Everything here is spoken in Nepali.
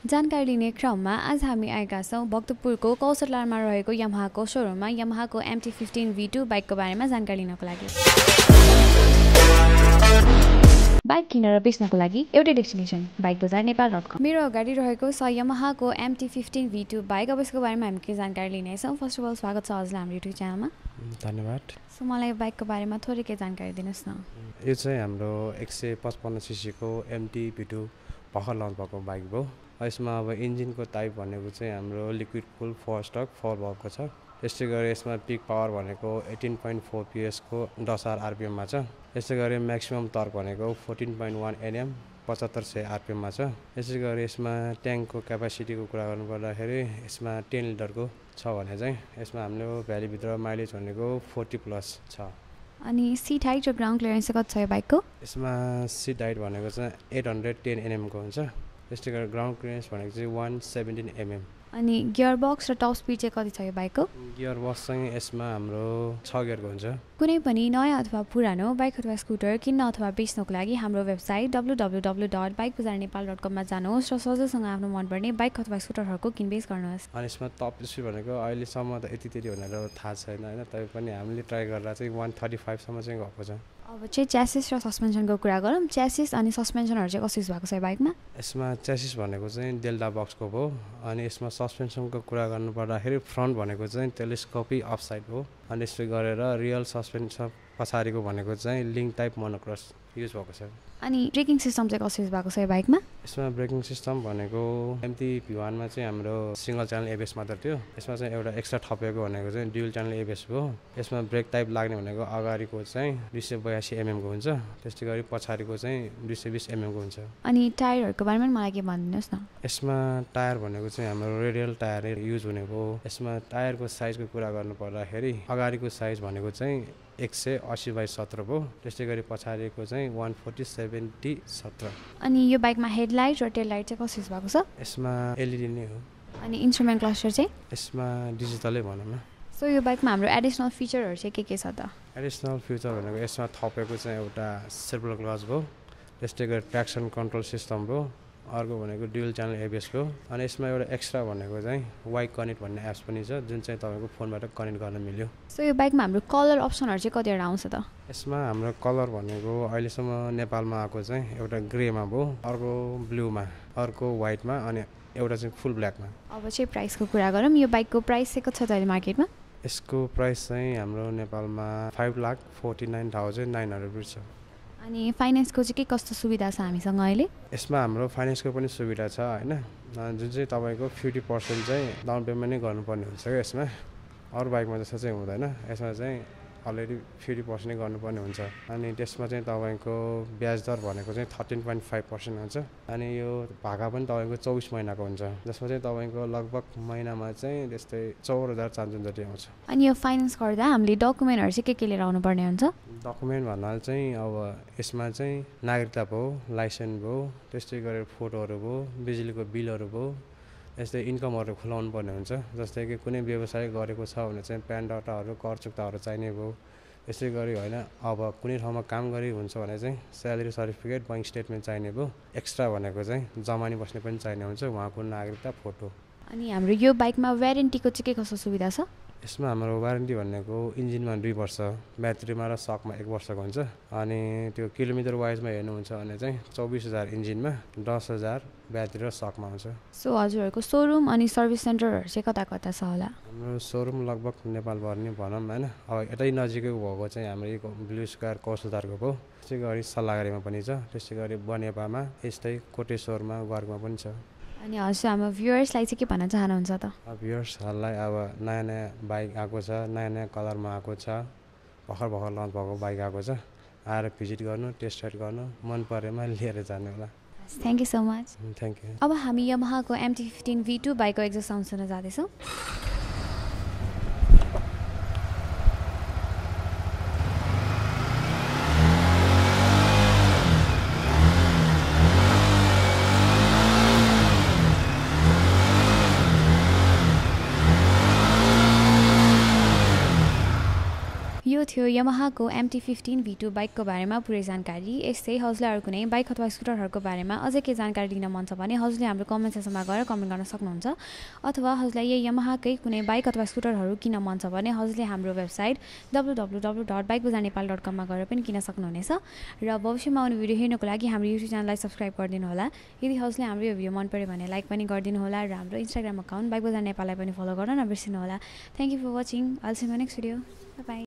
जानकारी लिने क्रममा आज हामी आएका छौँ भक्तपुरको कौशलारमा रहेको यामाहाको सोरुममा यामाहाको MT-15 V2 बाइकको बारेमा जानकारी लिनको लागि। बाइक किनेर बेच्नको लागि एउटै डेस्टिनेसन bikebazar.nepal.com। मेरो अगाडि रहेको छ यामाहाको MT-15 V2 बाइक। अब यसको बारेमा हामी के जानकारी लिनेछौँ। फर्स्ट अफ अल स्वागत छ हजुरलाई हाम्रो युट्युब च्यानलमा। धन्यवाद। सो मलाई बाइकको बारेमा थोरै के जानकारी दिनुहोस् न। यो चाहिँ हाम्रो 155 सीसीको MT V2 भर्खर लन्च भएको बाइक हो। यसमा अब इन्जिनको टाइप भनेको चाहिँ हाम्रो लिक्विड कुल 4 स्टक 4 valve छ। त्यसै गरी यसमा पिक पावर भनेको 18.4 PS को 10,000 RPM मा छ। यसै गरी म्याक्सिमम टर्क भनेको 14.1 Nm 7500 RPM मा छ। यसै गरी यसमा ट्याङ्कको क्यापासिटीको कुरा गर्नुपर्दाखेरि यसमा 10 लिटरको छ भने चाहिँ यसमा हाम्रो भ्यालीभित्र माइलेज भनेको 40+ छ। अनि सिट हाइट र ग्राउन्ड क्लियरेन्स कति छ यो बाइकको? यसमा सिट हाइट भनेको चाहिँ 810 mm को हुन्छ। त्यसै गरी ग्राउन्ड क्लियरेन्स भनेको चाहिँ 117 mm। अनि गियर बक्स र टप स्पिड चाहिँ कति छ यो बाइकको? गियर बक्स चाहिँ यसमा हाम्रो 6 गियरको हुन्छ। कुनै पनि नयाँ अथवा पुरानो बाइक अथवा स्कुटर किन्न अथवा बेच्नको लागि हाम्रो वेबसाइट www.bikebazar.nepal.com मा जानुहोस् र सजिलोसँग आफ्नो मनपर्ने बाइक अथवा स्कुटरहरूको किनबेच गर्नुहोस्। अनि यसमा टप स्पिड भनेको अहिलेसम्म त यति भनेर थाहा छैन होइन, तै पनि हामीले ट्राई गरेर चाहिँ 135 सम्म चाहिँ गएको छ। अब चाहिँ च्यासिस र सस्पेन्सनको कुरा गरौँ। च्यासिस अनि सस्पेन्सनहरू चाहिँ कसरी भएको छ यो बाइकमा? यसमा च्यासिस भनेको चाहिँ डेल्टा बक्सको हो। अनि यसमा सस्पेन्सनको कुरा गर्नुपर्दाखेरि फ्रन्ट भनेको चाहिँ टेलिस्कोपिक अफसाइड हो। अनि यसो गरेर रियल सस्पेन्सन पछाडिको भनेको चाहिँ लिङ्क टाइप मोनोक्रस युज भएको छ। अनि ब्रेकिङ सिस्टम चाहिँ कसरी भएको छ यो बाइकमा? यसमा ब्रेकिङ सिस्टम भनेको MT V1 मा चाहिँ हाम्रो सिंगल च्यानल ABS मात्र थियो। यसमा चाहिँ एउटा एक्स्ट्रा थपेको भनेको चाहिँ ड्युअल च्यानल ABS हो। यसमा ब्रेक टाइप लाग्ने भनेको अगाडिको चाहिँ 282 mm को हुन्छ। त्यसै गरी पछाडिको चाहिँ 220 mm को हुन्छ। अनि टायरहरूको बारेमा मलाई के भनिदिनुहोस् न। यसमा टायर भनेको चाहिँ हाम्रो रेडियल टायर युज हुने हो। यसमा टायरको साइजको कुरा गर्नुपर्दाखेरि अगाडिको साइज भनेको चाहिँ 180/17 हो। त्यसै गरी पछाडिको चाहिँ 140/70। अनि यो बाइकमा हेडलाइट र टेल लाइट चाहिँ कसरी भएको छ? यसमा LED नै हो। अनि इन्स्ट्रुमेन्ट क्लस्टर चाहिँ? यसमा डिजिटलै भनौँ न। सो यो बाइकमा हाम्रो एडिसनल फिचरहरू चाहिँ के छ त? एडिसनल फिचर भनेको यसमा थपेको चाहिँ एउटा सेर्भर क्लच भयो। त्यसै गरी ट्र्याक्सन कन्ट्रोल सिस्टम भयो। अर्को भनेको ड्युअल च्यानल ABS हो। अनि यसमा एउटा एक्स्ट्रा भनेको चाहिँ वाइ कनेक्ट भन्ने एप्स पनि छ, जुन चाहिँ तपाईँको फोनबाट कनेक्ट गर्न मिल्यो। सो यो बाइकमा हाम्रो कलर अप्सनहरू चाहिँ कतिवटा आउँछ त? यसमा हाम्रो कलर भनेको अहिलेसम्म नेपालमा आएको चाहिँ एउटा ग्रेमा भयो, अर्को ब्लूमा, अर्को व्हाइटमा, अनि एउटा चाहिँ फुल ब्ल्याकमा। अब चाहिँ प्राइसको कुरा गरौँ। यो बाइकको प्राइस चाहिँ कति छ त अहिले मार्केटमा? यसको प्राइस चाहिँ हाम्रो नेपालमा 5,49,900 रुपियाँ छ। अनि फाइनेन्सको चाहिँ के कस्तो सुविधा छ हामीसँग अहिले? यसमा हाम्रो फाइनेन्सको पनि सुविधा छ होइन, जुन चाहिँ तपाईँको 50% चाहिँ डाउन पेमेन्ट नै गर्नुपर्ने हुन्छ क्या यसमा। अरू बाइकमा जस्तो चाहिँ हुँदैन। यसमा चाहिँ अलरेडी 50% नै गर्नुपर्ने हुन्छ। अनि त्यसमा चाहिँ तपाईँको ब्याज दर भनेको चाहिँ 13.5% हुन्छ। अनि यो भाका पनि तपाईँको 24 महिनाको हुन्छ, जसमा चाहिँ तपाईँको लगभग महिनामा चाहिँ त्यस्तै 4,000 जति आउँछ। अनि यो फाइनेन्स गर्दा हामीले डकुमेन्टहरू चाहिँ के लिएर आउनुपर्ने हुन्छ? डकुमेन्ट भन्नाले चाहिँ अब यसमा चाहिँ नागरिकता भयो, लाइसेन्स भयो, त्यस्तै गरेर फोटोहरू भयो, बिजुलीको बिलहरू भयो, यस्तै इन्कमहरू खुलाउनु पर्ने हुन्छ। जस्तै कि कुनै व्यवसाय गरेको छ भने चाहिँ प्यान डाटाहरू, कर चुक्ताहरू चाहिने भयो। यसै गरी होइन, अब कुनै ठाउँमा काम गरी हुन्छ भने चाहिँ स्यालेरी सर्टिफिकेट, बैंक स्टेटमेन्ट चाहिने भयो। एक्स्ट्रा भनेको चाहिँ जमानी बस्ने पनि चाहिने हुन्छ, उहाँको नागरिकता, फोटो। अनि हाम्रो यो बाइकमा वारेन्टीको चाहिँ के कस्तो सुविधा छ? यसमा हाम्रो वारेन्टी भनेको इन्जिनमा 2 वर्ष, ब्याट्रीमा र सकमा 1 वर्षको हुन्छ। अनि त्यो किलोमिटर वाइजमा हेर्नुहुन्छ भने चाहिँ 24,000 इन्जिनमा, 10,000 ब्याट्री र सकमा हुन्छ। सो हजुरहरूको सोरुम अनि सर्भिस सेन्टरहरू चाहिँ कता कता छ होला? हाम्रो सोरुम लगभग नेपालभर नै भनौँ होइन। अब यतै नजिकै भएको चाहिँ हाम्रो ब्लु स्क्वायर कौशलदारको भयो। त्यसै गरी सल्लाहगारीमा पनि छ। त्यसै गरी बनेपामा, यस्तै कोटेश्वरमा, गर्गमा पनि छ। अनि हजुर हाम्रो भ्युअर्सलाई चाहिँ के भन्न चाहनुहुन्छ त? भ्युअर्सहरूलाई अब नयाँ बाइक आएको छ, नयाँ कलरमा आएको छ, भर्खर लन्च भएको बाइक आएको छ। आएर भिजिट गर्नु, टेस्ट राइड गर्नु, मन परेमा लिएर जानु होला। Thank you so much. Thank you. अब हामी यामाहाको MT-15 V2 बाइकको एक्जस्ट साउन्ड सुन्न जाँदैछौँ। यो थियो यामाहाको MT-15 V2 बाइकको बारेमा पुरै जानकारी। यस्तै हजुरलाई अरू कुनै बाइक अथवा स्कुटरहरूको बारेमा अझै के जानकारी लिन मन छ भने हजुरले हाम्रो कमेन्ट सेक्सनमा गएर कमेन्ट गर्न सक्नुहुन्छ। अथवा हजुरलाई यही यामाहाकै कुनै बाइक अथवा स्कुटरहरू किन्न मन छ भने हजुरले हाम्रो वेबसाइट www.bikebazarnepal.com मा गएर पनि किन्न सक्नुहुनेछ। र भविष्यमा आउने भिडियो हेर्नको लागि हाम्रो युट्युब च्यानललाई सब्स्क्राइब गरिदिनु होला। यदि हजुरले हाम्रो यो भिडियो मन पर्यो भने लाइक पनि गरिदिनु होला र हाम्रो इन्स्टाग्राम अकाउन्ट बाइक बजार नेपाललाई पनि फलो गर्न नबिर्सिनु होला। Thank you for watching. I'll see you in my next video. Bye bye.